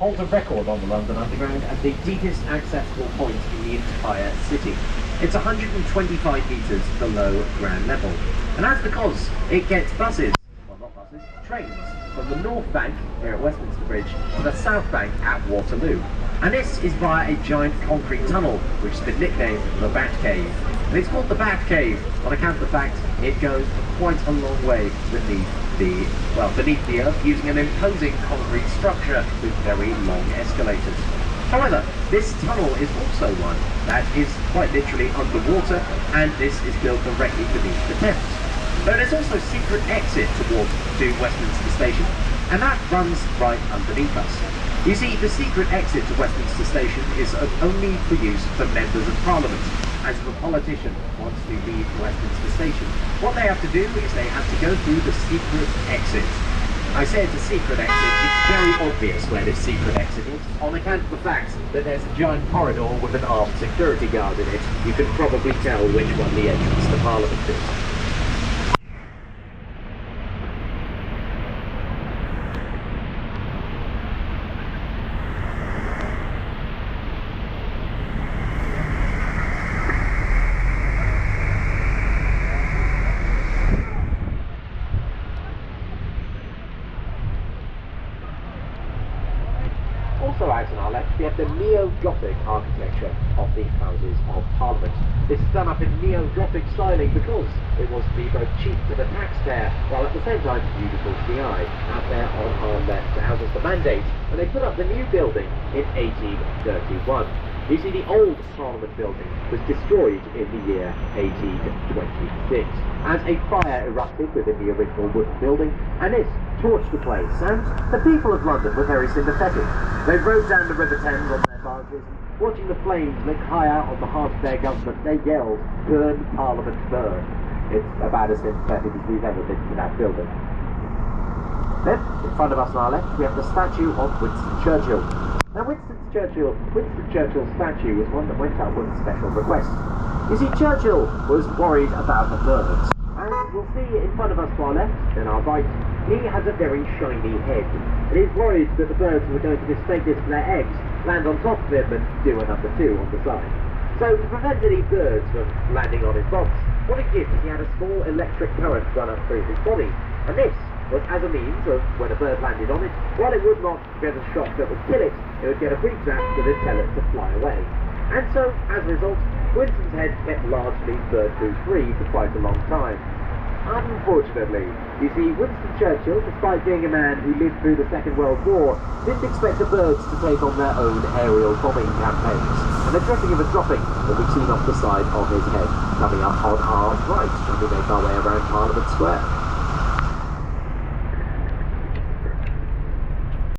holds a record on the London Underground as the deepest accessible point in the entire city. It's 125 metres below ground level, and that's because it gets buses, well not buses, trains, from the North Bank here at Westminster Bridge to the South Bank at Waterloo. And this is via a giant concrete tunnel, which has been nicknamed the Bat Cave. And it's called the Bat Cave on account of the fact it goes quite a long way beneath the earth, using an imposing concrete structure with very long escalators. However, this tunnel is also one that is quite literally underwater, and this is built directly beneath the Thames. But there's also a secret exit to Westminster Station, and that runs right underneath us. You see, the secret exit to Westminster Station is only for use for members of Parliament. As if a politician wants to leave Westminster Station, what they have to do is they have to go through the secret exit. I say it's a secret exit, it's very obvious where this secret exit is, on account of the fact that there's a giant corridor with an armed security guard in it. You can probably tell which one the entrance to Parliament is. Also out on our left, we have the neo-Gothic architecture of the Houses of Parliament. This is done up in neo-Gothic styling because it was to be both cheap to the taxpayer, while at the same time beautiful to the eye. Out there on our left, the House of the Mandate, and they put up the new building in 1831. You see, the old Parliament building was destroyed in the year 1826 as a fire erupted within the original wooden building, and this torched the place, and the people of London were very sympathetic. They rode down the River Thames on their barges, and watching the flames lick higher on behalf of their government, they yelled, "Burn Parliament, burn." It's about as sympathetic as we've ever been to that building. Then, in front of us on our left, we have the statue of Winston Churchill. Now, Winston Churchill's statue is one that went up with a special request. You see, Churchill was worried about the birds, and you'll see in front of us to our left and our right, he has a very shiny head, and he's worried that the birds who are going to mistake this for their eggs land on top of him and do a number 2 on the side. So, to prevent any birds from landing on his box, what he did was he had a small electric current run up through his body, and this was as a means of, when a bird landed on it, while it would not get a shock that would kill it would get a brief zap that would tell it to fly away. And so, as a result, Winston's head kept largely bird-flu free for quite a long time. Unfortunately, you see, Winston Churchill, despite being a man who lived through the Second World War, didn't expect the birds to take on their own aerial bombing campaigns, and the dripping of a dropping that we've seen off the side of his head coming up on our right when we make our way around Parliament Square.